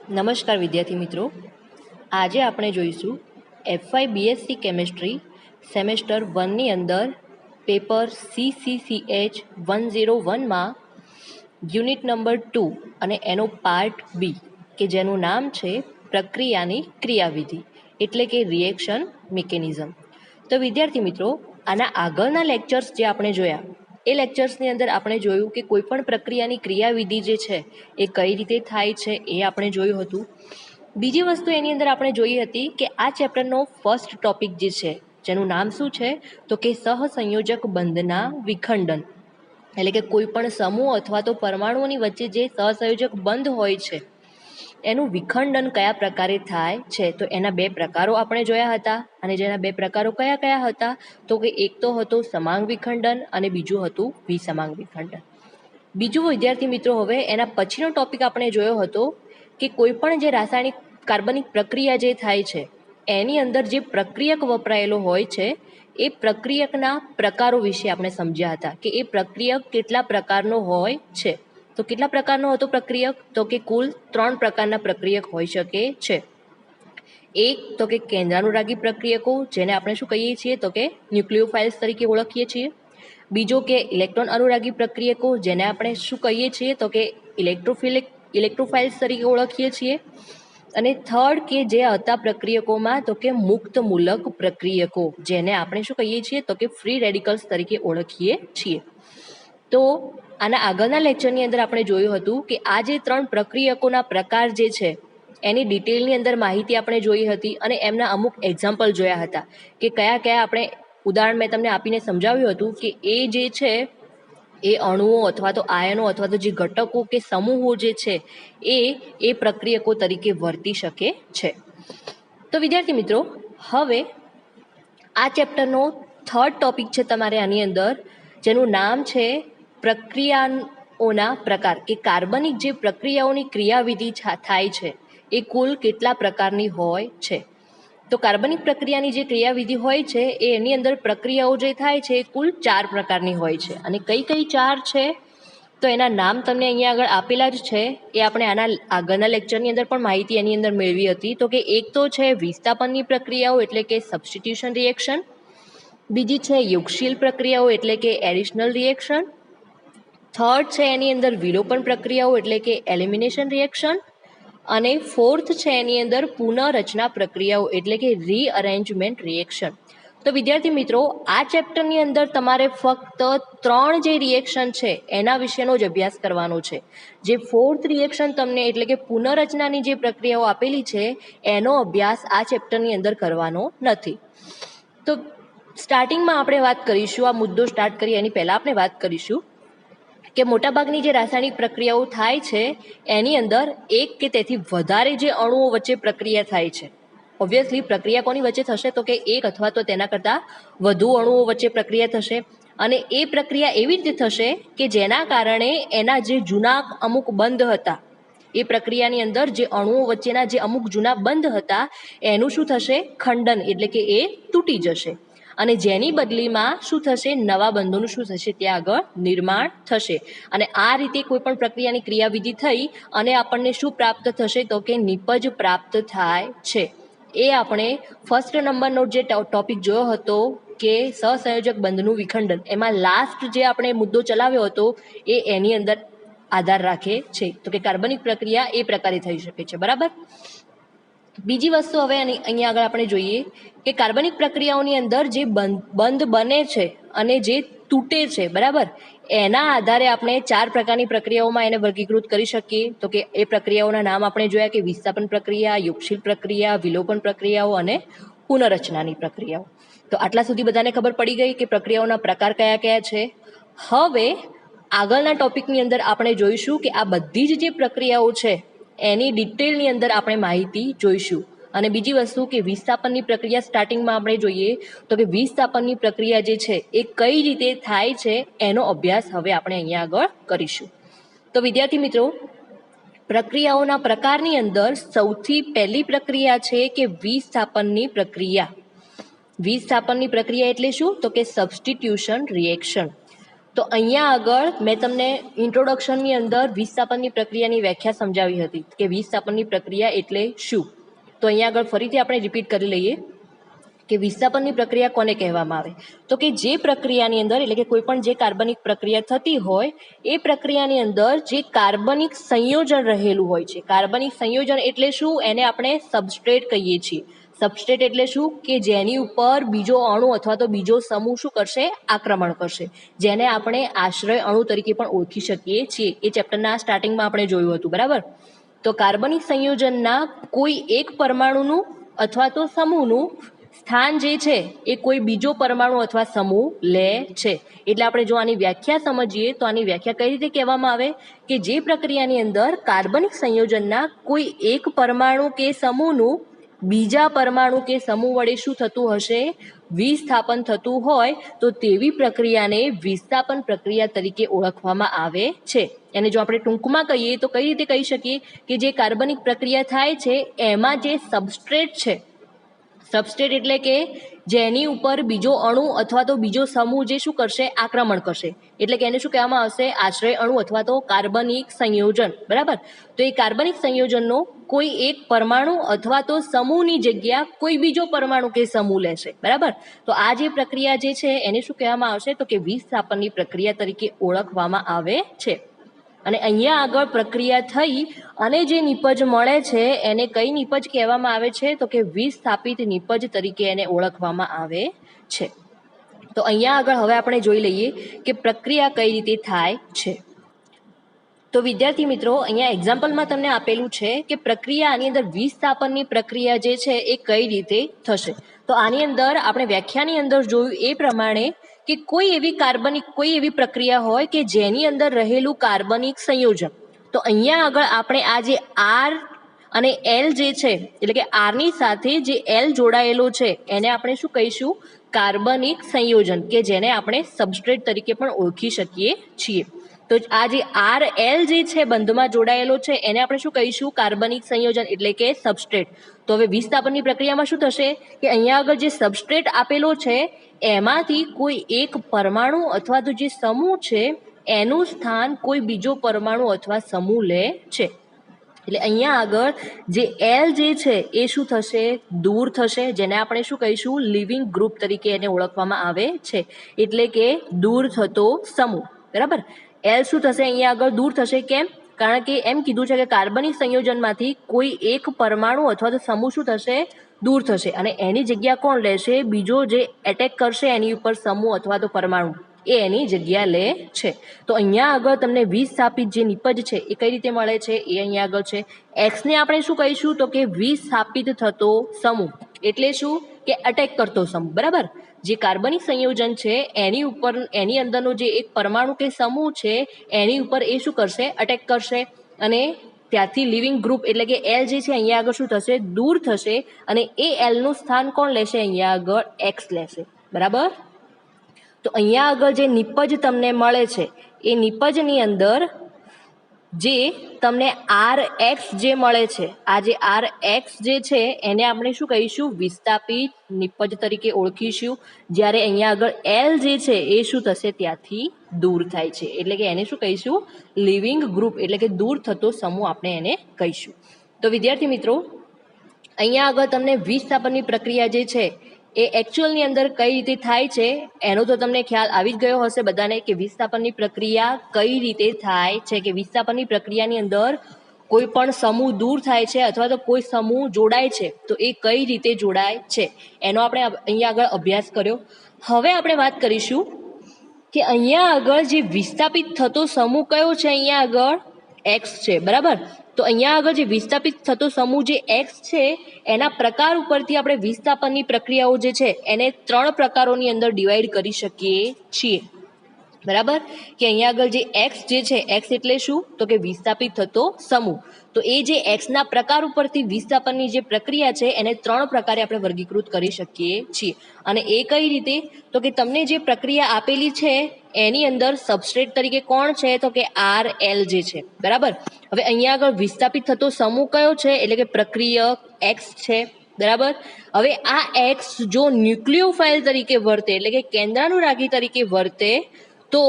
નમસ્કાર વિદ્યાર્થી મિત્રો, આજે આપણે જોઈશું FY BSc કેમેસ્ટ્રી સેમેસ્ટર 1ની અંદર પેપર CCCH 101માં યુનિટ નંબર 2 અને એનો પાર્ટ બી કે જેનું નામ છે પ્રક્રિયાની ક્રિયાવિધિ એટલે કે રિએક્શન મિકેનિઝમ. તો વિદ્યાર્થી મિત્રો, આના આગળના લેક્ચર્સ જે આપણે જોયા એ લેક્ચર્સની અંદર આપણે જોયું કે કોઈ પણ પ્રક્રિયાની ક્રિયાવિધિ જે છે એ કઈ રીતે થાય છે એ આપણે જોયું હતું. બીજી વસ્તુ એની અંદર આપણે જોઈ હતી કે આ ચેપ્ટરનો ફર્સ્ટ ટોપિક જે છે જેનું નામ શું છે તો કે સહસંયોજક બંધના વિખંડન, એટલે કે કોઈ પણ સમૂહ અથવા તો પરમાણુઓની વચ્ચે જે સહસંયોજક બંધ હોય છે એનું વિખંડન કયા પ્રકારે થાય છે. તો એના બે પ્રકારો આપણે જોયા હતા અને જેના બે પ્રકારો કયા કયા હતા તો કે એક તો હતો સમાંગ વિખંડન અને બીજું હતું વિસમાંગ વિખંડન. બીજું વિદ્યાર્થી મિત્રો, હવે એના પછીનો ટોપિક આપણે જોયો હતો કે કોઈ પણ જે રાસાયણિક કાર્બનિક પ્રક્રિયા જે થાય છે એની અંદર જે પ્રક્રિયક વપરાયેલો હોય છે એ પ્રક્રિયકના પ્રકારો વિશે આપણે સમજ્યા હતા કે એ પ્રક્રિયક કેટલા પ્રકારનો હોય છે. તો કેટલા પ્રકારનો હતો પ્રક્રિયક તો કે કુલ 3 પ્રકારના પ્રક્રિયક હોઈ શકે છે. એક તો કે કેન્દ્રાનુરાગી પ્રક્રિયકો જેને આપણે શું કહીએ છીએ તો કે ન્યુક્લિયોફાઇલ્સ તરીકે ઓળખીએ છીએ. બીજો કે ઇલેક્ટ્રોન અનુરાગી પ્રક્રિયકો જેને આપણે શું કહીએ છીએ તો કે ઇલેક્ટ્રોફાઇલ્સ તરીકે ઓળખીએ છીએ. અને થર્ડ કે જે હતા પ્રક્રિયકોમાં તો કે મુક્ત મૂલક પ્રક્રિયકો જેને આપણે શું કહીએ છીએ તો કે ફ્રી રેડિકલ્સ તરીકે ઓળખીએ છીએ. તો આના આગળના લેક્ચરની અંદર આપણે જોયું હતું કે આ જે 3 પ્રક્રિયકોના પ્રકાર જે છે એની ડિટેલની અંદર માહિતી આપણે જોઈ હતી અને એમના અમુક એક્ઝામ્પલ જોયા હતા કે કયા કયા આપણે ઉદાહરણ મેં તમને આપીને સમજાવ્યું હતું કે એ જે છે એ અણુઓ અથવા તો આયનો અથવા તો જે ઘટકો કે સમૂહો જે છે એ પ્રક્રિયકો તરીકે વર્તી શકે છે. તો વિદ્યાર્થી મિત્રો, હવે આ ચેપ્ટરનો થર્ડ ટોપિક છે તમારે આની અંદર જેનું નામ છે પ્રક્રિયાઓના પ્રકાર કે કાર્બનિક જે પ્રક્રિયાઓની ક્રિયાવિધિ થાય છે એ કુલ કેટલા પ્રકારની હોય છે. તો કાર્બનિક પ્રક્રિયાની જે ક્રિયાવિધિ હોય છે એની અંદર પ્રક્રિયાઓ જે થાય છે એ કુલ 4 પ્રકારની હોય છે. અને કઈ કઈ 4 છે તો એના નામ તમને અહીંયા આગળ આપેલા જ છે. એ આપણે આના આગળના લેક્ચરની અંદર પણ માહિતી એની અંદર મેળવી હતી. તો કે એક તો છે વિસ્થાપનની પ્રક્રિયાઓ એટલે કે સબસ્ટિટ્યુશન રિએક્શન, બીજી છે યુગશીલ પ્રક્રિયાઓ એટલે કે એડિશનલ રિએક્શન, થર્ડ છે એની અંદર વિલોપન પ્રક્રિયાઓ એટલે કે એલિમિનેશન રિએક્શન, અને ફોર્થ છે એની અંદર પુનઃરચના પ્રક્રિયાઓ એટલે કે રીઅરેન્જમેન્ટ રિએક્શન. તો વિદ્યાર્થી મિત્રો, આ ચેપ્ટરની અંદર તમારે ફક્ત 3 જે રિએક્શન છે એના વિશેનો જ અભ્યાસ કરવાનો છે. જે ફોર્થ રિએક્શન તમને એટલે કે પુનઃરચનાની જે પ્રક્રિયાઓ આપેલી છે એનો અભ્યાસ આ ચેપ્ટરની અંદર કરવાનો નથી. તો સ્ટાર્ટિંગમાં આપણે વાત કરીશું, આ મુદ્દો સ્ટાર્ટ કરીએ એની પહેલાં આપણે વાત કરીશું કે મોટાભાગની જે રાસાયણિક પ્રક્રિયાઓ થાય છે એની અંદર એક કે તેથી વધારે જે અણુઓ વચ્ચે પ્રક્રિયા થાય છે. ઓબ્વિયસલી પ્રક્રિયા કોની વચ્ચે થશે તો કે એક અથવા તો તેના કરતાં વધુ અણુઓ વચ્ચે પ્રક્રિયા થશે. અને એ પ્રક્રિયા એવી રીતે થશે કે જેના કારણે એના જે જૂના અમુક બંધ હતા એ પ્રક્રિયાની અંદર જે અણુઓ વચ્ચેના જે અમુક જૂના બંધ હતા એનું શું થશે ખંડન એટલે કે એ તૂટી જશે. અને જેની બદલીમાં શું થશે નવા બંધોનું શું થશે ત્યાં આગળ નિર્માણ થશે. અને આ રીતે કોઈ પણ પ્રક્રિયાની ક્રિયાવિધિ થઈ અને આપણને શું પ્રાપ્ત થશે તો કે નિપજ પ્રાપ્ત થાય છે. એ આપણે ફર્સ્ટ નંબરનો જે ટોપિક જોયો હતો કે સહસંયોજક બંધનું વિખંડન, એમાં લાસ્ટ જે આપણે મુદ્દો ચલાવ્યો હતો એ એની અંદર આધાર રાખે છે. તો કે કાર્બનિક પ્રક્રિયા એ પ્રકારે થઈ શકે છે. બરાબર. બીજી વસ્તુ હવે અહીંયા આગળ આપણે જોઈએ કે કાર્બનિક પ્રક્રિયાઓની અંદર જે બંધ બને છે અને જે તૂટે છે, બરાબર, એના આધારે આપણે 4 પ્રકારની પ્રક્રિયાઓમાં એને વર્ગીકૃત કરી શકીએ. તો કે એ પ્રક્રિયાઓના નામ આપણે જોયા કે વિસ્થાપન પ્રક્રિયા, યુગશીલ પ્રક્રિયા, વિલોપન પ્રક્રિયાઓ અને પુનઃરચનાની પ્રક્રિયાઓ. તો આટલા સુધી બધાને ખબર પડી ગઈ કે પ્રક્રિયાઓના પ્રકાર કયા કયા છે. હવે આગળના ટોપિકની અંદર આપણે જોઈશું કે આ બધી જ જે પ્રક્રિયાઓ છે એની ડિટેલની અંદર આપણે માહિતી જોઈશું. અને બીજી વસ્તુ કે વિસ્થાપનની પ્રક્રિયા સ્ટાર્ટિંગમાં આપણે જોઈએ તો કે વિસ્થાપનની પ્રક્રિયા જે છે એ કઈ રીતે થાય છે એનો અભ્યાસ હવે આપણે અહીંયા આગળ કરીશું. તો વિદ્યાર્થી મિત્રો, પ્રક્રિયાઓના પ્રકારની અંદર સૌથી પહેલી પ્રક્રિયા છે કે વિસ્થાપનની પ્રક્રિયા. વિસ્થાપનની પ્રક્રિયા એટલે શું તો કે સબસ્ટિટ્યુશન રિએક્શન. તો અહીંયા આગળ મેં તમને ઇન્ટ્રોડક્શનની અંદર વિસ્થાપનની પ્રક્રિયાની વ્યાખ્યા સમજાવી હતી કે વિસ્થાપનની પ્રક્રિયા એટલે શું. તો અહીંયા આગળ ફરીથી આપણે રિપીટ કરી લઈએ કે વિસ્થાપનની પ્રક્રિયા કોને કહેવામાં આવે. તો કે જે પ્રક્રિયાની અંદર એટલે કે કોઈ પણ જે કાર્બનિક પ્રક્રિયા થતી હોય એ પ્રક્રિયાની અંદર જે કાર્બનિક સંયોજન રહેલું હોય છે. કાર્બનિક સંયોજન એટલે શું? એને આપણે સબસ્ટ્રેટ કહીએ છીએ. સબસ્ટ્રેટ એટલે શું? કે જેની ઉપર બીજો અણુ અથવા તો બીજો સમૂહ શું કરશે? આક્રમણ કરશે, જેને આપણે આશ્રય અણુ તરીકે પણ ઓળખી શકીએ છીએ. એ ચેપ્ટરના સ્ટાર્ટિંગમાં આપણે જોયું હતું, બરાબર. તો કાર્બનિક સંયોજનના કોઈ એક પરમાણુનું અથવા તો સમૂહનું સ્થાન જે છે એ કોઈ બીજો પરમાણુ અથવા સમૂહ લે છે. એટલે આપણે જો આની વ્યાખ્યા સમજીએ તો આની વ્યાખ્યા કઈ રીતે કહેવામાં આવે કે જે પ્રક્રિયાની અંદર કાર્બનિક સંયોજનના કોઈ એક પરમાણુ કે સમૂહનું બીજા પરમાણુ કે સમૂહ વડે શું થતું હશે? વિસ્થાપન થતું હોય તો તેવી પ્રક્રિયાને વિસ્થાપન પ્રક્રિયા તરીકે ઓળખવામાં આવે છે. એને જો આપણે ટૂંકમાં કહીએ તો કઈ રીતે કહી શકીએ કે જે કાર્બનિક પ્રક્રિયા થાય છે એમાં જે સબસ્ટ્રેટ છે, સબસ્ટ્રેટ એટલે કે જેની ઉપર બીજો અણુ અથવા તો બીજો સમૂહ જે શું કરશે? આક્રમણ કરશે. એટલે કે એને શું કહેવામાં આવશે? આશ્રય અણુ અથવા તો કાર્બનિક સંયોજન, બરાબર. તો એ કાર્બનિક સંયોજનનો કોઈ એક પરમાણુ અથવા તો સમૂહની જગ્યા કોઈ બીજો પરમાણુ કે સમૂહ લેશે, બરાબર. તો આ જે પ્રક્રિયા જે છે એને શું કહેવામાં આવશે? તો કે વિસ્થાપનની પ્રક્રિયા તરીકે ઓળખવામાં આવે છે. અને અહીંયા આગળ પ્રક્રિયા થઈ અને જે નિપજ મળે છે એને કઈ નિપજ કહેવામાં આવે છે? તો કે વિસ્થાપિત નિપજ તરીકે એને ઓળખવામાં આવે છે. તો અહીંયા આગળ હવે આપણે જોઈ લઈએ કે પ્રક્રિયા કઈ રીતે થાય છે. તો વિદ્યાર્થી મિત્રો, અહીંયા એક્ઝામ્પલમાં તમને આપેલું છે કે પ્રક્રિયા આની અંદર વિસ્થાપનની પ્રક્રિયા જે છે એ કઈ રીતે થશે. તો આની અંદર આપણે વ્યાખ્યાની અંદર જોયું એ પ્રમાણે કે કોઈ એવી પ્રક્રિયા હોય કે જેની અંદર રહેલું કાર્બનિક સંયોજન. તો અહીંયા આગળ આપણે આ જે આર અને એલ જે છે એટલે કે આરની સાથે જે એલ જોડાયેલો છે એને આપણે શું કહીશું? કાર્બનિક સંયોજન, કે જેને આપણે સબસ્ટ્રેટ તરીકે પણ ઓળખી શકીએ છીએ. તો આ જે આર એલ જે છે બંધમાં જોડાયેલો છે એને આપણે શું કહીશું? કાર્બનિક સંયોજન એટલે કે સબસ્ટ્રેટ. તો હવે વિસ્થાપનની પ્રક્રિયામાં શું થશે કે અહીંયા આગળ જે સબસ્ટ્રેટ આપેલો છે એમાંથી કોઈ એક પરમાણુ અથવા તો જે સમૂહ છે એનું સ્થાન કોઈ બીજો પરમાણુ અથવા સમૂહ લે છે. એટલે અહીંયા આગળ જે એલ જે છે એ શું થશે? દૂર થશે, જેને આપણે શું કહીશું? લિવિંગ ગ્રુપ તરીકે એને ઓળખવામાં આવે છે. એટલે કે દૂર થતો સમૂહ, બરાબર. એલ શું થશે? અહીંયા આગળ દૂર થશે. કેમ? કારણ કે એમ કીધું છે કે કાર્બનિક સંયોજનમાંથી કોઈ એક પરમાણુ અથવા તો સમૂહ શું થશે? દૂર થશે. અને એની જગ્યા કોણ લેશે? બીજો જે એટેક કરશે એની ઉપર સમૂહ અથવા તો પરમાણુ, એ એની જગ્યા લે છે. તો અહીંયા આગળ તમને વિસ્થાપિત જે નિપજ છે એ કઈ રીતે મળે છે એ અહીંયા આગળ છે. એક્સને આપણે શું કહીશું? તો કે વિસ્થાપિત થતો સમૂહ. એટલે શું? કે અટેક કરતો સમૂહ, બરાબર. જે કાર્બનિક સંયોજન છે એની અંદરનો જે એક પરમાણુ કે સમૂહ છે એની ઉપર એ શું કરશે? અટેક કરશે. અને ત્યાંથી લિવિંગ ગ્રુપ એટલે કે એલ જે છે અહીંયા આગળ શું થશે? દૂર થશે. અને એ એલનું સ્થાન કોણ લેશે? અહીંયા આગળ એક્સ લેશે, બરાબર. તો અહીંયા આગળ જે નિપજ તમને મળે છે એ નિપજની અંદર જે તમને આર એક્સ જે મળે છે, આ જે આર એક્સ જે છે એને આપણે શું કહીશું? વિસ્થાપિત નિપજ તરીકે ઓળખીશું. જ્યારે અહીંયા આગળ એલ જે છે એ શું થશે? ત્યાંથી દૂર થાય છે. એટલે કે એને શું કહીશું? લિવિંગ ગ્રુપ એટલે કે દૂર થતો સમૂહ આપણે એને કહીશું. તો વિદ્યાર્થી મિત્રો, અહીંયા આગળ તમને વિસ્થાપનની પ્રક્રિયા જે છે એ એકચ્યુઅલની અંદર કઈ રીતે થાય છે એનો તો તમને ખ્યાલ આવી જ ગયો હશે બધાને કે વિસ્થાપનની પ્રક્રિયા કઈ રીતે થાય છે. કે વિસ્થાપનની પ્રક્રિયાની અંદર કોઈ પણ સમૂહ દૂર થાય છે અથવા તો કોઈ સમૂહ જોડાય છે તો એ કઈ રીતે જોડાય છે એનો આપણે અહીંયા આગળ અભ્યાસ કર્યો. હવે આપણે વાત કરીશું કે અહીંયા આગળ જે વિસ્થાપિત થતો સમૂહ કયો છે? અહીંયા આગળ એક્સ છે, બરાબર. તો અહીંયા આગળ જે વિસ્થાપિત થતો સમૂહ જે એક્સ છે એના પ્રકાર ઉપરથી આપણે વિસ્થાપનની પ્રક્રિયાઓ જે છે એને 3 પ્રકારોની અંદર ડિવાઈડ કરી શકીએ છીએ, બરાબર. કે અહીંયા આગળ જે એક્સ જે છે, એક્સ એટલે શું? તો કે વિસ્થાપિત થતો સમૂહ. તો એ જે એક્સના પ્રકાર ઉપરથી વિસ્થાપનની જે પ્રક્રિયા છે એને 3 પ્રકારે આપણે વર્ગીકૃત કરી શકીએ છીએ. અને એ કઈ રીતે? તો કે તમને જે પ્રક્રિયા આપેલી છે એની અંદર સબસ્ટ્રેટ તરીકે કોણ છે? તો કે આર એલ જે છે, બરાબર. હવે અહીંયા આગળ વિસ્થાપિત થતો સમૂહ કયો છે? એટલે કે પ્રક્રિયક એક્સ છે, બરાબર. હવે આ એક્સ જો ન્યુક્લિયોફાઇલ તરીકે વર્તે એટલે કે કેન્દ્રાનુરાગી તરીકે વર્તે તો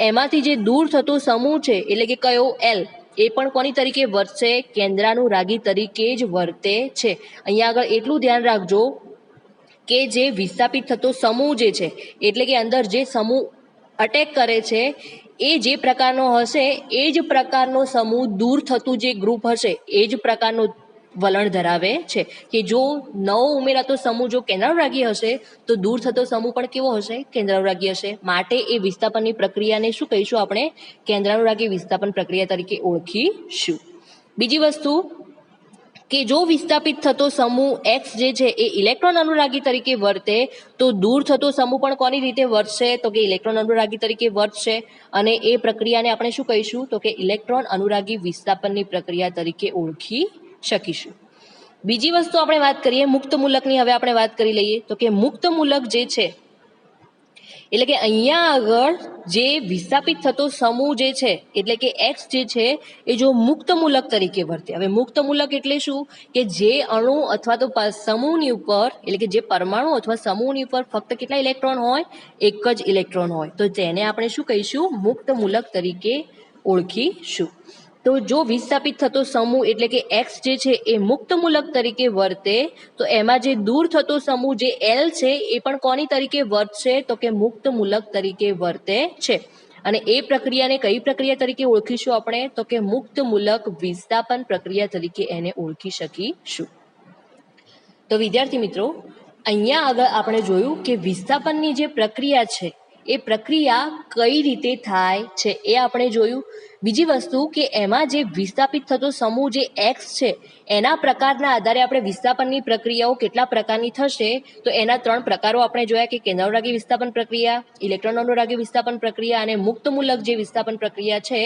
એમાંથી જે દૂર થતો સમૂહ છે એટલે કે કયો એલ એ પણ કોની તરીકે વર્તશે? કેન્દ્રાનુરાગી તરીકે જ વર્તે છે. અહીંયા આગળ એટલું ધ્યાન રાખજો કે જે વિસ્થાપિત થતો સમૂહ જે છે એટલે કે અંદર જે સમૂહ અટેક કરે છે એ જે પ્રકારનો હશે એ જ પ્રકારનો સમૂહ દૂર થતું જે ગ્રુપ હશે એ જ પ્રકારનો વલણ ધરાવે છે. કે જો નવો ઉમેરાતો સમૂહ જો કેન્દ્રાનુરાગી હશે તો દૂર થતો સમૂહ પણ કેવો હશે? કેન્દ્રાનુરાગી હશે. માટે એ વિસ્થાપનની પ્રક્રિયાને શું કહીશું આપણે? કેન્દ્રાનુરાગી વિસ્થાપન પ્રક્રિયા તરીકે ઓળખીશું. બીજી વસ્તુ કે જો વિસ્થાપિત થતો સમૂહ એક્સ જે છે એ ઇલેક્ટ્રોન અનુરાગી તરીકે વર્તે તો દૂર થતો સમૂહ પણ કોની રીતે વર્તશે? તો કે ઇલેક્ટ્રોન અનુરાગી તરીકે વર્તશે. અને એ પ્રક્રિયાને આપણે શું કહીશું? તો કે ઇલેક્ટ્રોન અનુરાગી વિસ્થાપનની પ્રક્રિયા તરીકે ઓળખી શકીશું. બીજી વસ્તુ આપણે વાત કરીએ મુક્ત મૂલકની. હવે આપણે વાત કરી લઈએ તો કે મુક્ત મૂલક જે છે એટલે કે અહીંયા આગળ જે વિસ્થાપિત થતો સમૂહ જે છે એટલે કે એક્સ જે છે એ જો મુક્ત મૂલક તરીકે વર્તે. હવે મુક્ત મૂલક એટલે શું? કે જે અણુ અથવા તો સમૂહની ઉપર એટલે કે જે પરમાણુ અથવા સમૂહની ઉપર ફક્ત કેટલા ઇલેક્ટ્રોન હોય? એક જ ઇલેક્ટ્રોન હોય. તો તેને આપણે શું કહીશું? મુક્ત મૂલક તરીકે ઓળખીશું. તો જો વિસ્થાપિત થતો સમૂહ એટલે કે એક્સ જે છે એ મુક્ત મૂલક તરીકે વર્તે તો એમાં જે દૂર થતો સમૂહ જે એલ છે એ પણ કોની તરીકે વર્તશે? તો કે મુક્ત મૂલક તરીકે વર્તે છે. અને એ પ્રક્રિયાને કઈ પ્રક્રિયા તરીકે ઓળખીશું આપણે? તો કે મુક્ત મૂલક વિસ્થાપન પ્રક્રિયા તરીકે એને ઓળખી શકીશું. તો વિદ્યાર્થી મિત્રો, અહીંયા આગળ આપણે જોયું કે વિસ્થાપનની જે પ્રક્રિયા છે એ પ્રક્રિયા કઈ રીતે થાય છે એ આપણે જોયું. બીજી વસ્તુ કે એમાં જે વિસ્થાપિત થતો સમૂહ જે એક્સ છે એના પ્રકારના આધારે આપણે વિસ્થાપનની પ્રક્રિયાઓ કેટલા પ્રકારની થશે તો એના 3 પ્રકારો આપણે જોયા કે કેન્દ્રાનુરાગી વિસ્થાપન પ્રક્રિયા, ઇલેક્ટ્રોન અનુરાગી વિસ્થાપન પ્રક્રિયા અને મુક્ત મૂલક જે વિસ્થાપન પ્રક્રિયા છે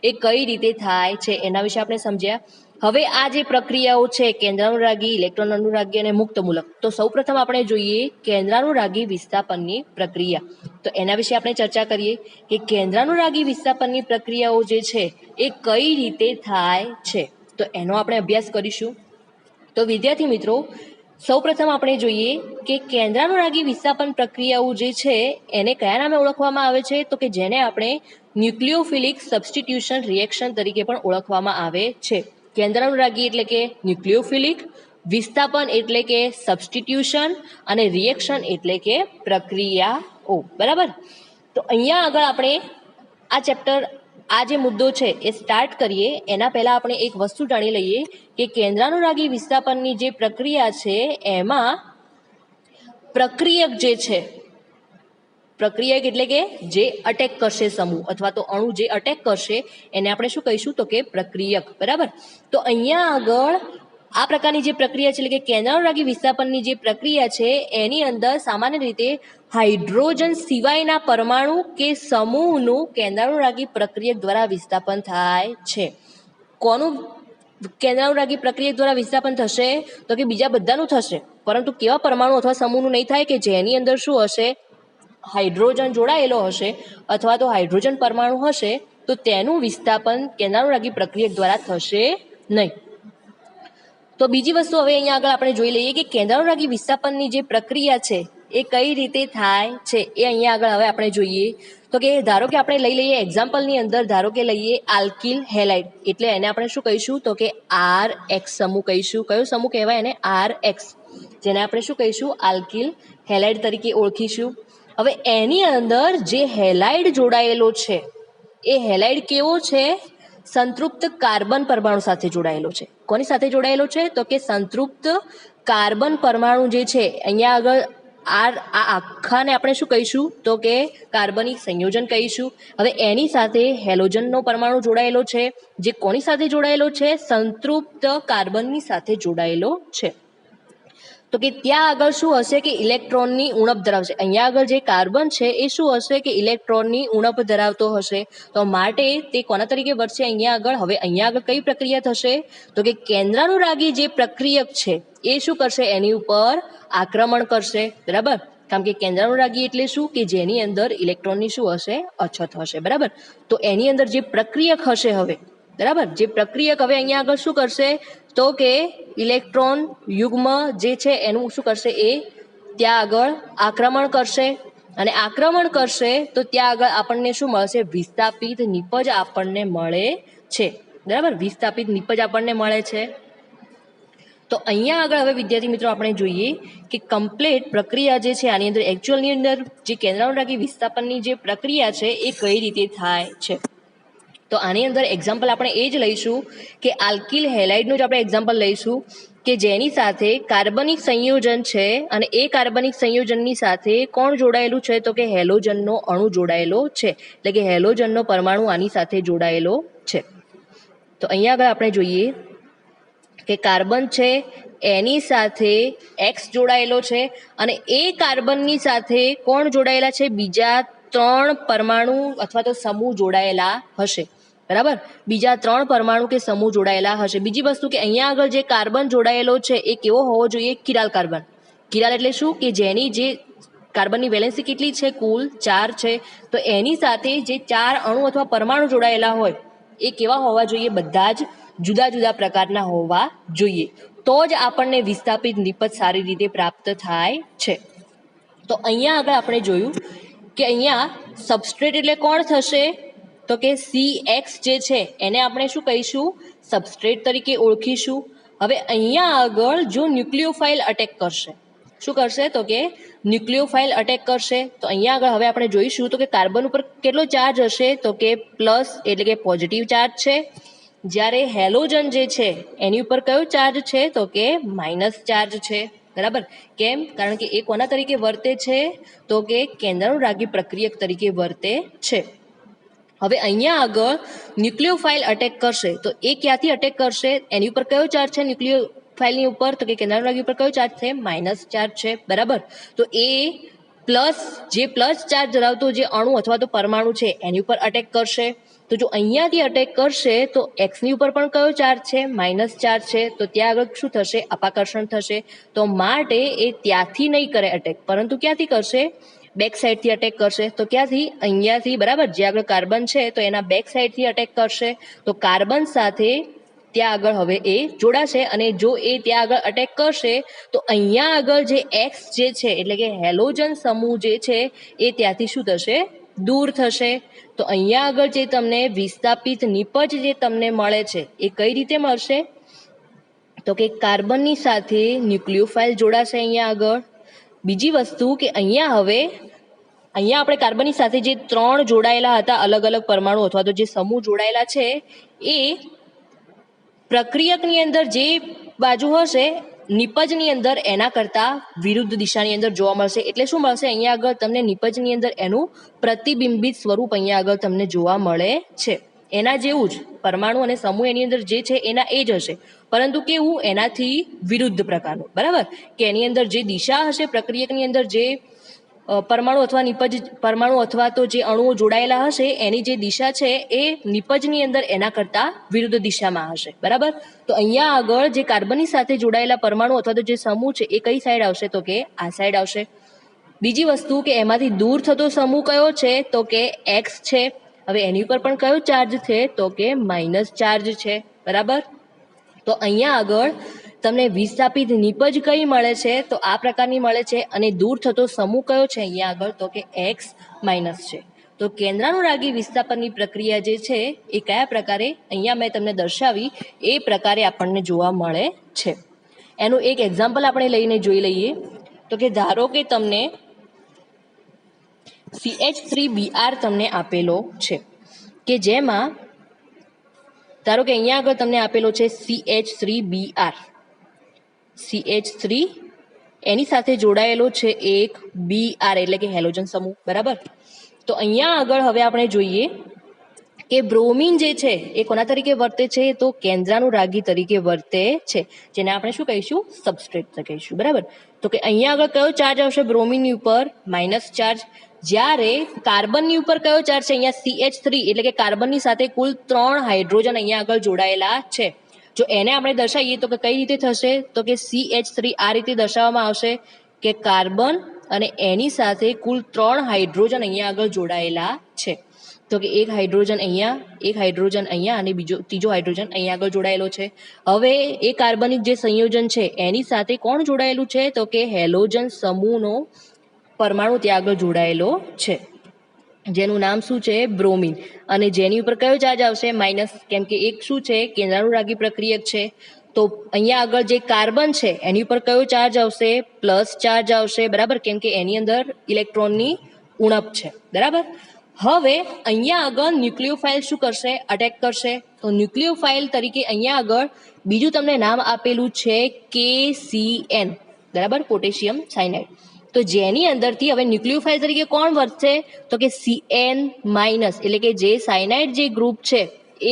એ કઈ રીતે થાય છે એના વિશે આપણે સમજ્યા. હવે આ જે પ્રક્રિયાઓ છે કેન્દ્રાનુરાગી, ઇલેક્ટ્રોન અનુરાગી અને મુક્ત મૂલક, તો સૌપ્રથમ આપણે જોઈએ કેન્દ્રાનુરાગી વિસ્થાપનની પ્રક્રિયા. તો એના વિશે આપણે ચર્ચા કરીએ કે કેન્દ્રાનુરાગી વિસ્થાપનની પ્રક્રિયાઓ જે છે એ કઈ રીતે થાય છે તો એનો આપણે અભ્યાસ કરીશું. તો વિદ્યાર્થી મિત્રો, સૌપ્રથમ આપણે જોઈએ કે કેન્દ્રાનુરાગી વિસ્થાપન પ્રક્રિયાઓ જે છે એને કયા નામે ઓળખવામાં આવે છે? તો કે જેને આપણે ન્યુક્લિયોફિલિક સબસ્ટિટ્યુશન રિએક્શન તરીકે પણ ઓળખવામાં આવે છે. કેન્દ્રાનુરાગી એટલે કે ન્યુક્લિયોફિલિક, વિસ્થાપન એટલે કે સબસ્ટિટ્યુશન અને રિએક્શન એટલે કે પ્રક્રિયાઓ. બરાબર. તો અહીંયા આગળ આપણે આ ચેપ્ટર આ જે મુદ્દો છે એ સ્ટાર્ટ કરીએ એના પહેલા આપણે એક વસ્તુ જાણી લઈએ કે કેન્દ્રાનુરાગી વિસ્થાપનની જે પ્રક્રિયા છે એમાં પ્રક્રિયક જે છે, પ્રક્રિયક એટલે કે જે અટેક કરશે સમૂહ અથવા તો અણુ જે અટેક કરશે એને આપણે શું કહીશું? તો કે પ્રક્રિયક. બરાબર. તો અહીંયા આગળ આ પ્રકારની જે પ્રક્રિયા છે એટલે કે કેન્દ્રાનુરાગી વિસ્થાપનની જે પ્રક્રિયા છે એની અંદર સામાન્ય રીતે હાઇડ્રોજન સિવાયના પરમાણુ કે સમૂહનું કેન્દ્રાનુરાગી પ્રક્રિયક દ્વારા વિસ્થાપન થાય છે. કોનું કેન્દ્રાનુરાગી પ્રક્રિયક દ્વારા વિસ્થાપન થશે? તો કે બીજા બધાનું થશે, પરંતુ કેવા પરમાણુ અથવા સમૂહનું નહીં થાય? કે જેની અંદર શું હશે? હાઇડ્રોજન જોડાયેલો હશે અથવા તો હાઇડ્રોજન પરમાણુ હશે તો તેનું વિસ્થાપન કેન્દ્રાનુરાગી પ્રક્રિયક દ્વારા થશે નહીં. તો બીજી વસ્તુ હવે અહીંયા આગળ આપણે જોઈ લઈએ કે કેન્દ્રાનુરાગી વિસ્થાપનની જે પ્રક્રિયા છે એ કઈ રીતે થાય છે એ અહીંયા આગળ હવે આપણે જોઈએ. તો કે ધારો કે આપણે લઈ લઈએ એક્ઝામ્પલની અંદર, ધારો કે લઈએ આલ્કિલ હેલાઇડ, એટલે એને આપણે શું કહીશું? તો કે આર એક્સ સમૂહ કહીશું. કયો સમૂહ કહેવાય એને? આર એક્સ, જેને આપણે શું કહીશું? આલ્કિલ હેલાઇડ તરીકે ઓળખીશું. હવે એની અંદર જે હેલાઇડ જોડાયેલો છે એ હેલાઇડ કેવો છે? સંતૃપ્ત કાર્બન પરમાણુ સાથે જોડાયેલો છે. કોની સાથે જોડાયેલો છે? તો કે સંતૃપ્ત કાર્બન પરમાણુ જે છે અહીંયા આગળ આ આખાને આપણે શું કહીશું? તો કે કાર્બનિક સંયોજન કહીશું. હવે એની સાથે હેલોજનનો પરમાણુ જોડાયેલો છે, જે કોની સાથે જોડાયેલો છે? સંતૃપ્ત કાર્બનની સાથે જોડાયેલો છે. તો કે ત્યાં આગળ શું હશે? કે ઇલેક્ટ્રોનની ઉણપ ધરાવશે. અહીંયા આગળ જે કાર્બન છે એ શું હશે? કે ઇલેક્ટ્રોનની ઉણપ ધરાવતો હશે. તો માટે તે કોના તરીકે વર્તશે અહીંયા આગળ? હવે અહીંયા આગળ કઈ પ્રક્રિયા થશે? તો કે કેન્દ્રાનુરાગી જે પ્રક્રિયક છે એ શું કરશે? એની ઉપર આક્રમણ કરશે. બરાબર. કારણ કે કેન્દ્રાનુરાગી એટલે શું? કે જેની અંદર ઇલેક્ટ્રોનની શું હશે? અછત હશે. બરાબર. તો એની અંદર જે પ્રક્રિયક હશે હવે, બરાબર, જે પ્રક્રિયક હવે અહીંયા આગળ શું કરશે? તો કે ઇલેક્ટ્રોન યુગ્મ જે છે એનું શું કરશે? એ ત્યાં આગળ આક્રમણ કરશે. અને આક્રમણ કરશે તો ત્યાં આગળ આપણને શું મળશે? વિસ્થાપિત નિપજ આપણને મળે છે, બરાબર? વિસ્થાપિત નિપજ આપણને મળે છે. તો અહીંયા આગળ હવે વિદ્યાર્થી મિત્રો આપણે જોઈએ કે કમ્પ્લીટ પ્રક્રિયા જે છે આની અંદર એકચ્યુઅલની અંદર જે કેન્દ્રાનુરાગી વિસ્થાપનની જે પ્રક્રિયા છે એ કઈ રીતે થાય છે. તો આની અંદર એક્ઝામ્પલ આપણે એ જ લઈશું કે આલ્કિલ હેલાઇડનું જ આપણે એક્ઝામ્પલ લઈશું કે જેની સાથે કાર્બનિક સંયોજન છે અને એ કાર્બનિક સંયોજનની સાથે કોણ જોડાયેલું છે? તો કે હેલોજનનો અણુ જોડાયેલો છે, એટલે કે હેલોજનનો પરમાણુ આની સાથે જોડાયેલો છે. તો અહીંયા આગળ આપણે જોઈએ કે કાર્બન છે એની સાથે એક્સ જોડાયેલો છે અને એ કાર્બનની સાથે કોણ જોડાયેલા છે? બીજા 3 પરમાણુ અથવા તો સમૂહ જોડાયેલા હશે, બરાબર? બીજા 3 પરમાણુ કે સમૂહ જોડાયેલા હશે. બીજી વસ્તુ કે અહીંયા આગળ જે કાર્બન જોડાયેલો છે એ કેવો હોવો જોઈએ? Chiral carbon. કિરાલ એટલે શું? કે જેની જે કાર્બનની વેલેન્સી કેટલી છે? કુલ 4 છે. તો એની સાથે જે 4 અણુ અથવા પરમાણુ જોડાયેલા હોય એ કેવા હોવા જોઈએ? બધા જ જુદા જુદા પ્રકારના હોવા જોઈએ, તો જ આપણને વિસ્થાપિત નિપજ સારી રીતે પ્રાપ્ત થાય છે. તો અહીંયા આગળ આપણે જોયું કે અહીંયા સબસ્ટ્રેટ એટલે કોણ થશે? તો કે CX જે છે એને આપણે શું કહીશું? સબસ્ટ્રેટ તરીકે ઓળખીશું. હવે અહીંયા આગળ જો ન્યુક્લિયોફાઇલ અટેક કરશે, શું કરશે? તો કે ન્યુક્લિયોફાઇલ અટેક કરશે. તો અહીંયા આગળ હવે આપણે જોઈશું તો કે કાર્બન ઉપર કેટલો ચાર્જ હશે? તો કે પ્લસ એટલે કે પોઝિટિવ ચાર્જ છે. જ્યારે હેલોજન જે છે એની ઉપર કયો ચાર્જ છે? તો કે માઇનસ ચાર્જ છે, બરાબર? કેમ? કારણ કે એ કોના તરીકે વર્તે છે? તો કે કેન્દ્રાનુરાગી પ્રક્રિયક તરીકે વર્તે છે. હવે અહીંયા આગળ ન્યુક્લિયોફાઇલ અટેક કરશે તો એ ક્યાંથી અટેક કરશે? એની ઉપર કયો ચાર્જ છે ન્યુક્લિયોફાઇલની ઉપર? તો કે કેન્દ્રાનુરાગી ઉપર કયો ચાર્જ છે? માઇનસ ચાર્જ છે, બરાબર? તો એ પ્લસ ચાર્જ ધરાવતો જે અણુ અથવા તો પરમાણુ છે એની ઉપર અટેક કરશે. તો જો અહીંયાથી અટેક કરશે તો એક્સની ઉપર પણ કયો ચાર્જ છે? માઇનસ ચાર્જ છે. તો ત્યાં આગળ શું થશે? અપાકર્ષણ થશે. તો માટે એ ત્યાંથી નહીં કરે અટેક, પરંતુ ક્યાંથી કરશે? બેક સાઈડથી અટેક કરશે. તો ક્યાંથી? અહીંયાથી, બરાબર? જે આગળ કાર્બન છે તો એના બેક સાઈડથી અટેક કરશે. તો કાર્બન સાથે ત્યાં આગળ હવે એ જોડાશે અને જો એ ત્યાં આગળ અટેક કરશે તો અહીંયા આગળ જે એક્સ જે છે એટલે કે હેલોજન સમૂહ જે છે એ ત્યાંથી શું થશે? દૂર થશે. તો અહીંયા આગળ જે તમને વિસ્થાપિત નિપજ જે તમને મળે છે એ કઈ રીતે મળશે? તો કે કાર્બનની સાથે ન્યુક્લિયોફાઇલ જોડાશે અહીંયા આગળ. બીજી વસ્તુ કે અહીંયા આપણે કાર્બનની સાથે જે 3 જોડાયેલા હતા અલગ અલગ પરમાણુ અથવા તો જે સમૂહ જોડાયેલા છે એ પ્રક્રિયકની અંદર જે બાજુ હશે નિપજની અંદર એના કરતાં વિરુદ્ધ દિશાની અંદર જોવા મળશે. એટલે શું મળશે? અહીંયા આગળ તમને નિપજની અંદર એનું પ્રતિબિંબિત સ્વરૂપ અહીંયા આગળ તમને જોવા મળે છે. એના જેવું જ પરમાણુ અને સમૂહ એની અંદર જે છે એના એ જ હશે, પરંતુ કેવું? એનાથી વિરુદ્ધ પ્રકારનું, બરાબર? કે એની અંદર જે દિશા હશે પ્રક્રિયકની અંદર જે પરમાણુ અથવા તો જે અણુઓ જોડાયેલા હશે એની જે દિશા છે એ નિપજની અંદર એના કરતાં વિરુદ્ધ દિશામાં હશે, બરાબર? તો અહીંયા આગળ જે કાર્બનની સાથે જોડાયેલા પરમાણુ અથવા તો જે સમૂહ છે એ કઈ સાઈડ આવશે? તો કે આ સાઈડ આવશે. બીજી વસ્તુ કે એમાંથી દૂર થતો સમૂહ કયો છે? તો કે એક્સ છે. હવે એની ઉપર પણ કયો ચાર્જ છે? તો કે માઇનસ ચાર્જ છે, બરાબર? તો અહીંયા આગળ તમને વિસ્થાપિત નિપજ કઈ મળે છે? તો આ પ્રકારની મળે છે. અને દૂર થતો સમૂહ કયો છે અહીંયા આગળ? તો કે એક્સ માઇનસ છે. તો કેન્દ્રાનુરાગી વિસ્થાપનની પ્રક્રિયા જે છે એ કયા પ્રકારે અહીંયા મેં તમને દર્શાવી એ પ્રકારે આપણને જોવા મળે છે. એનું એક એક્ઝામ્પલ આપણે લઈને જોઈ લઈએ. તો કે ધારો કે તમને CH3Br તમને આપેલો છે કે જેમાં ધારો કે અહીંયા આગળ તમને આપેલો છે CH3Br. CH3 એની સાથે જોડાયેલો છે એક Br એટલે કે હેલોજન સમૂહ, બરાબર? તો અહીંયા આગળ હવે આપણે જોઈએ કે બ્રોમિન જે છે એ કોના તરીકે વર્તે છે? તો કેન્દ્રાનુરાગી તરીકે વર્તે છે, જેને આપણે શું કહીશું? સબસ્ટ્રેટ કહીશું, બરાબર? તો કે અહીંયા આગળ કયો ચાર્જ આવશે બ્રોમિનની ઉપર? Minus charge. જ્યારે કાર્બનની ઉપર કયો ચાર્જ છે? અહીંયા CH3 એટલે કે કાર્બનની સાથે કુલ 3 હાઇડ્રોજન અહીંયા આગળ જોડાયેલા છે. જો એને આપણે દર્શાવીએ તો કે કઈ રીતે થશે? તો કે CH3 આ રીતે દર્શાવવામાં આવશે કે કાર્બન અને એની સાથે કુલ 3 હાઇડ્રોજન અહીંયા આગળ જોડાયેલા છે. તો કે એક હાઇડ્રોજન અહીંયા અને ત્રીજો હાઇડ્રોજન અહીંયા આગળ જોડાયેલો છે. હવે એ કાર્બનિક જે સંયોજન છે એની સાથે કોણ જોડાયેલું છે? તો કે હેલોજન સમૂહનો પરમાણુ ત્યાં આગળ જોડાયેલો છે, જેનું નામ શું છે? બ્રોમિન. અને જેની ઉપર કયો ચાર્જ આવશે? માઇનસ, કેમ કે એક શું છે? કેન્દ્રાનુરાગી પ્રક્રિયક છે. તો અહીંયા આગળ જે કાર્બન છે એની ઉપર કયો ચાર્જ આવશે? પ્લસ ચાર્જ આવશે, બરાબર, કેમ કે એની અંદર ઇલેક્ટ્રોનની ઉણપ છે, બરાબર. હવે અહીંયા આગળ ન્યુક્લિયોફાઇલ શું કરશે? અટેક કરશે. તો ન્યુક્લિયોફાઇલ તરીકે અહીંયા આગળ બીજું તમને નામ આપેલું છે KCN, બરાબર, પોટેશિયમ સાયનાઇડ. તો જેની અંદરથી હવે ન્યુક્લિયોફાઇલ તરીકે કોણ વર્તશે? તો કે CN માઇનસ, એટલે કે જે સાયનાઇડ જે ગ્રુપ છે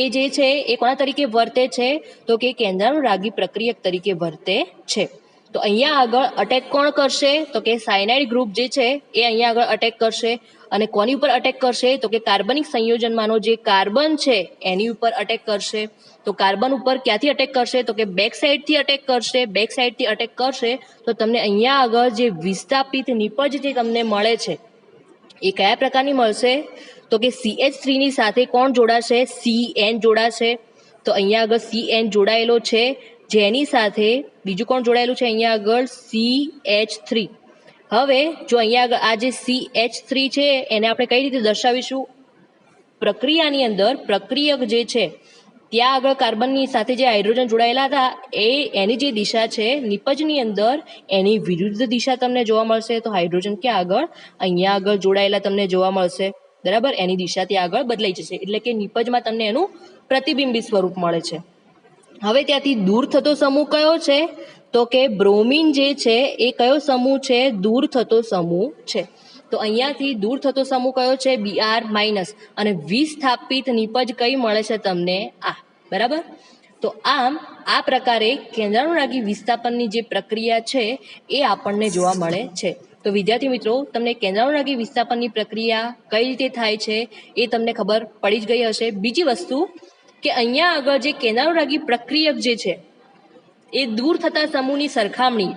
એ જે છે એ કોના તરીકે વર્તે છે? તો કે કેન્દ્રાનુરાગી પ્રક્રિયક તરીકે વર્તે છે. તો અહીંયા આગળ અટેક કોણ કરશે? તો કે સાયનાઇડ ગ્રુપ જે છે એ અહીંયા આગળ અટેક કરશે. અને કોની ઉપર અટેક કરશે? તો કે કાર્બનિક સંયોજનમાંનો જે કાર્બન છે એની ઉપર અટેક કરશે. તો કાર્બન ઉપર ક્યાંથી અટેક કરશે? તો કે બેક સાઈડથી અટેક કરશે. બેક સાઈડથી અટેક કરશે તો તમને અહીંયા આગળ જે વિસ્થાપિત નિપજ જે તમને મળે છે એ કયા પ્રકારની મળશે? તો કે CH3 ની સાથે કોણ જોડાશે? CN જોડાશે. તો અહીંયા આગળ CN જોડાયેલો છે, જેની સાથે બીજું કોણ જોડાયેલું છે? અહીંયા આગળ CH3. હવે જો અહીંયા આગળ આ જે CH3 છે એને આપણે કઈ રીતે દર્શાવીશું? પ્રક્રિયાની અંદર પ્રક્રિયક જે છે ત્યાં આગળ કાર્બનની સાથે જે હાઇડ્રોજન જોડાયેલા હતા એની જે દિશા છે નિપજની અંદર એની વિરુદ્ધ દિશા તમને જોવા મળશે. તો હાઇડ્રોજન ક્યાં આગળ? અહીંયા આગળ જોડાયેલા તમને જોવા મળશે, બરાબર. એની દિશા ત્યાં આગળ બદલાઈ જશે, એટલે કે નિપજમાં તમને એનું પ્રતિબિંબી સ્વરૂપ મળે છે. હવે ત્યાંથી દૂર થતો સમૂહ કયો છે? તો કે બ્રોમિન જે છે એ કયો સમૂહ છે? દૂર થતો સમૂહ છે. તો અહીંયાથી દૂર થતો સમૂહ કયો છે? Br minus. અને વિસ્થાપિત નિપજ કઈ મળે છે તમને? આ, બરાબર. તો આમ આ પ્રકારે કેન્દ્રાનુરાગી વિસ્થાપનની જે પ્રક્રિયા છે એ આપણને જોવા મળે છે. તો વિદ્યાર્થી મિત્રો, તમને કેન્દ્રાનુરાગી વિસ્થાપનની પ્રક્રિયા કઈ રીતે થાય છે એ તમને ખબર પડી જ ગઈ હશે. બીજી વસ્તુ કે અહીંયા આગળ જે કેન્દ્રાનુરાગી પ્રક્રિયક જે છે એ દૂર થતા સમૂહની સરખામણી,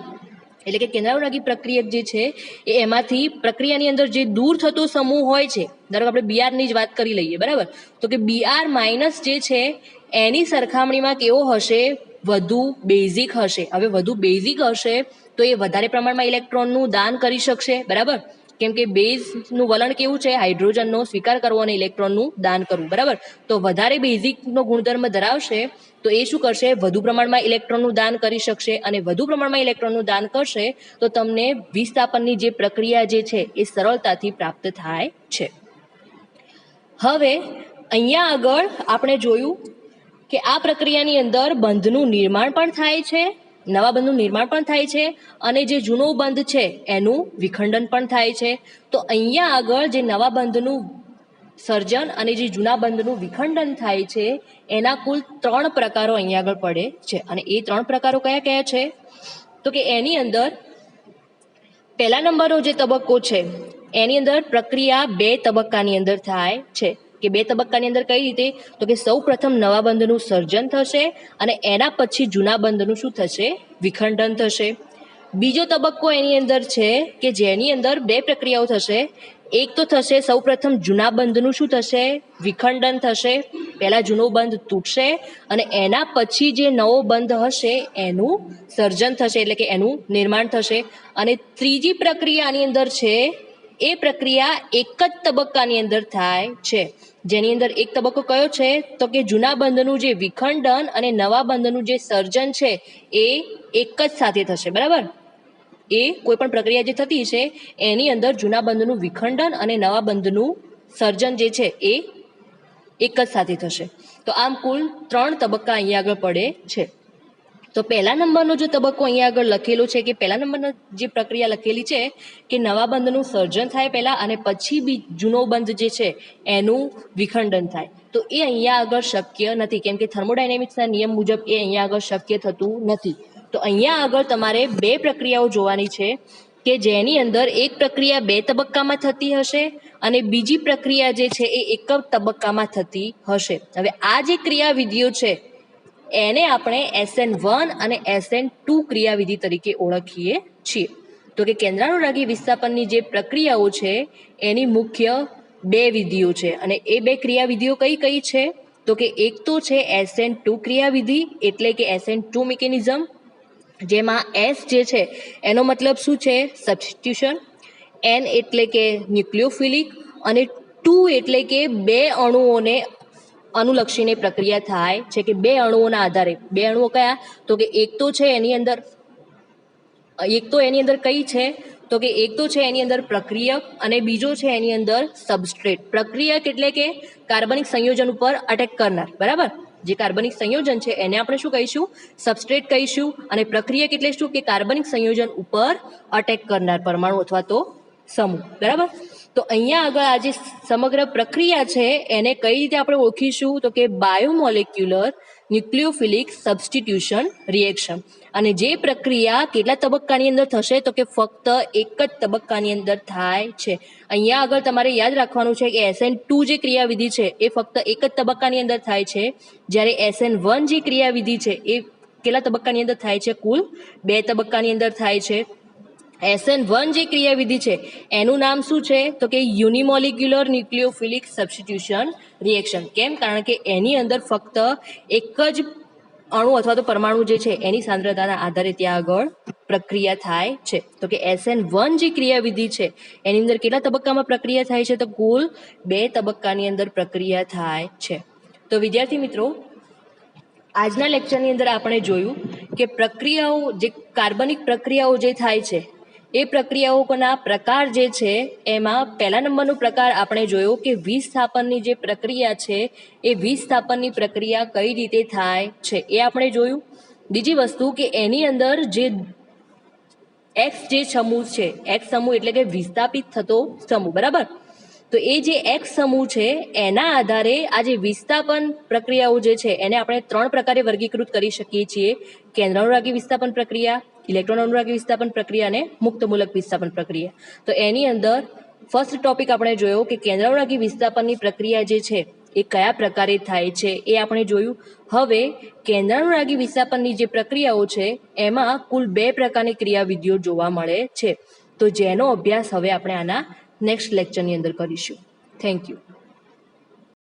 એટલે કે કેન્દ્રાનુરાગી પ્રક્રિયક જે છે એ એમાંથી પ્રક્રિયાની અંદર જે દૂર થતો સમૂહ હોય છે, ધારો કે આપણે Br ની જ વાત કરી લઈએ, બરાબર. તો કે Br માઇનસ જે છે એની સરખામણીમાં કેવો હશે? વધુ બેઝિક હશે. હવે વધુ બેઝિક હશે તો એ વધારે પ્રમાણમાં ઇલેક્ટ્રોનનું દાન કરી શકશે, બરાબર, કેમ કે બેઝનું વલણ કેવું છે? હાઇડ્રોજનનો સ્વીકાર કરવો અને ઇલેક્ટ્રોનનું દાન કરવું, બરાબર. તો વધારે બેઝિકનો ગુણધર્મ ધરાવશે તો એ શું કરશે? વધુ પ્રમાણમાં ઇલેક્ટ્રોનનું દાન કરી શકશે. અને વધુ પ્રમાણમાં ઇલેક્ટ્રોનનું દાન કરશે તો તમને વિસ્થાપનની જે પ્રક્રિયા જે છે એ સરળતાથી પ્રાપ્ત થાય છે. હવે અહીંયા આગળ આપણે જોયું કે આ પ્રક્રિયાની અંદર બંધનું નિર્માણ પણ થાય છે, નવા બંધનું નિર્માણ પણ થાય છે, અને જે જૂનો બંધ છે એનું વિખંડન પણ થાય છે. તો અહીંયા આગળ જે નવા બંધનું સર્જન અને જે જૂના બંધનું વિખંડન થાય છે એના કુલ 3 પ્રકારો અહીંયા આગળ પડે છે. અને એ 3 પ્રકારો કયા કયા છે? તો કે એની અંદર પહેલા નંબરનો જે તબક્કો છે એની અંદર પ્રક્રિયા 2 તબક્કાની અંદર થાય છે. કે 2 તબક્કાની અંદર કઈ રીતે? તો કે સૌ પ્રથમ નવા બંધનું સર્જન થશે અને એના પછી જૂના બંધનું શું થશે? વિખંડન થશે. બીજો તબક્કો એની અંદર છે કે જેની અંદર 2 પ્રક્રિયાઓ થશે. એક તો થશે સૌ પ્રથમ જૂના બંધનું શું થશે? વિખંડન થશે. પહેલા જૂનો બંધ તૂટશે અને એના પછી જે નવો બંધ હશે એનું સર્જન થશે, એટલે કે એનું નિર્માણ થશે. અને ત્રીજી પ્રક્રિયા આની અંદર છે એ પ્રક્રિયા એક જ તબક્કાની અંદર થાય છે, જેની અંદર એક તબક્કો કયો છે? તો કે જૂના બંધનું જે વિખંડન અને નવા બંધનું જે સર્જન છે એ એક જ સાથે થશે, બરાબર. એ કોઈ પણ પ્રક્રિયા જે થતી છે એની અંદર જૂના બંધનું વિખંડન અને નવા બંધનું સર્જન જે છે એ એક જ સાથે થશે. તો આમ કુલ 3 તબક્કા અહીંયા આગળ પડે છે. તો પહેલા નંબરનો જે તબક્કો અહીંયા આગળ લખેલો છે કે પહેલા નંબરની જે પ્રક્રિયા લખેલી છે કે નવા બંધનું સર્જન થાય પહેલા અને પછી બી જૂનો બંધ જે છે એનું વિખંડન થાય. તો એ અહીંયા આગળ શક્ય નથી, કેમ કે થર્મોડાયનેમિક્સના નિયમ મુજબ એ અહીંયા આગળ શક્ય થતું નથી. તો અહીંયા આગળ તમારે 2 પ્રક્રિયાઓ જોવાની છે કે જેની અંદર એક પ્રક્રિયા 2 તબક્કામાં થતી હશે અને બીજી પ્રક્રિયા જે છે એ એક જ તબક્કામાં થતી હશે. હવે આ જે ક્રિયાવિધિઓ છે એને આપણે SN1 અને SN2 ક્રિયાવિધિ તરીકે ઓળખીએ છીએ. તો કે કેન્દ્રાનુરાગી વિસ્થાપનની જે પ્રક્રિયાઓ છે એની મુખ્ય 2 વિધિઓ છે અને એ 2 ક્રિયાવિધિઓ કઈ કઈ છે? તો કે એક તો છે SN2 ક્રિયાવિધિ, એટલે કે SN2 મિકેનિઝમ, જેમાં S જે છે એનો મતલબ શું છે? સબસ્ટિટ્યુશન. N એટલે કે ન્યુક્લિયોફિલિક અને 2 એટલે કે બે અણુઓને અનુલક્ષીને પ્રક્રિયા થાય છે કે બે અણુઓના આધારે. બે અણુઓ કયા? તો કે એક તો એની અંદર કઈ છે? તો કે એક તો છે એની અંદર પ્રક્રિયક અને બીજો છે એની અંદર સબસ્ટ્રેટ. પ્રક્રિયક એટલે કે કાર્બનિક સંયોજન ઉપર અટેક કરનાર, બરાબર? જે કાર્બનિક સંયોજન છે એને આપણે શું કહીશું? સબસ્ટ્રેટ કહીશું. અને પ્રક્રિયક એટલે શું? કે કાર્બનિક સંયોજન ઉપર અટેક કરનાર પરમાણુ અથવા તો સમૂહ, બરાબર? તો અહીંયા આગળ આ જે સમગ્ર પ્રક્રિયા છે એને કઈ રીતે આપણે ઓળખીશું? તો કે બાયોમોલેક્યુલર ન્યુક્લિયોફિલિક સબસ્ટિટ્યુશન રિએક્શન. અને જે પ્રક્રિયા કેટલા તબક્કાની અંદર થશે? તો કે ફક્ત એક જ તબક્કાની અંદર થાય છે. અહીંયા આગળ તમારે યાદ રાખવાનું છે કે SN2 જે ક્રિયાવિધિ છે એ ફક્ત એક જ તબક્કાની અંદર થાય છે, જ્યારે SN1 જે ક્રિયાવિધિ છે એ કેટલા તબક્કાની અંદર થાય છે? કુલ 2 તબક્કાની અંદર થાય છે. SN1 જે ક્રિયાવિધિ છે એનું નામ શું છે? તો કે યુનિમોલિક્યુલર ન્યુક્લિયોફિલિક સબસ્ટિટ્યુશન રિએક્શન. કેમ? કારણ કે એની અંદર ફક્ત એક જ અણુ અથવા તો પરમાણુ જે છે એની સાંદ્રતાના આધારે ત્યાં આગળ પ્રક્રિયા થાય છે. તો કે SN1 જે ક્રિયાવિધિ છે એની અંદર કેટલા તબક્કામાં પ્રક્રિયા થાય છે? તો કુલ 2 તબક્કાની અંદર પ્રક્રિયા થાય છે. તો વિદ્યાર્થી મિત્રો, આજના લેક્ચરની અંદર આપણે જોયું કે પ્રક્રિયાઓ, જે કાર્બનિક પ્રક્રિયાઓ જે થાય છે એ પ્રક્રિયાઓના પ્રકાર જે છે એમાં પહેલા નંબરનો પ્રકાર આપણે જોયો કે વિસ્થાપનની જે પ્રક્રિયા છે એ વિસ્થાપનની પ્રક્રિયા કઈ રીતે થાય છે એ આપણે જોયું. બીજી વસ્તુ કે એની અંદર જે X જે સમૂહ છે, X સમૂહ એટલે કે વિસ્થાપિત થતો સમૂહ, બરાબર? તો એ જે X સમૂહ છે એના આધારે આ જે વિસ્થાપન પ્રક્રિયાઓ જે છે એને આપણે 3 પ્રકારે વર્ગીકૃત કરી શકીએ છીએ: કેન્દ્ર અનુરાગી વિસ્થાપન પ્રક્રિયા, ઇલેક્ટ્રોન અનુરાગી વિસ્થાપન પ્રક્રિયા અને મુક્તમૂલક વિસ્થાપન પ્રક્રિયા. તો એની અંદર ફર્સ્ટ ટોપિક આપણે જોયો કે કેન્દ્ર અનુરાગી વિસ્થાપનની પ્રક્રિયા જે છે એ કયા પ્રકારે થાય છે એ આપણે જોયું. હવે કેન્દ્ર અનુરાગી વિસ્થાપનની જે પ્રક્રિયાઓ છે એમાં કુલ 2 પ્રકારની ક્રિયાવિધિઓ જોવા મળે છે. તો જેનો અભ્યાસ હવે આપણે આના નેક્સ્ટ લેક્ચરની અંદર કરીશું. Thank you.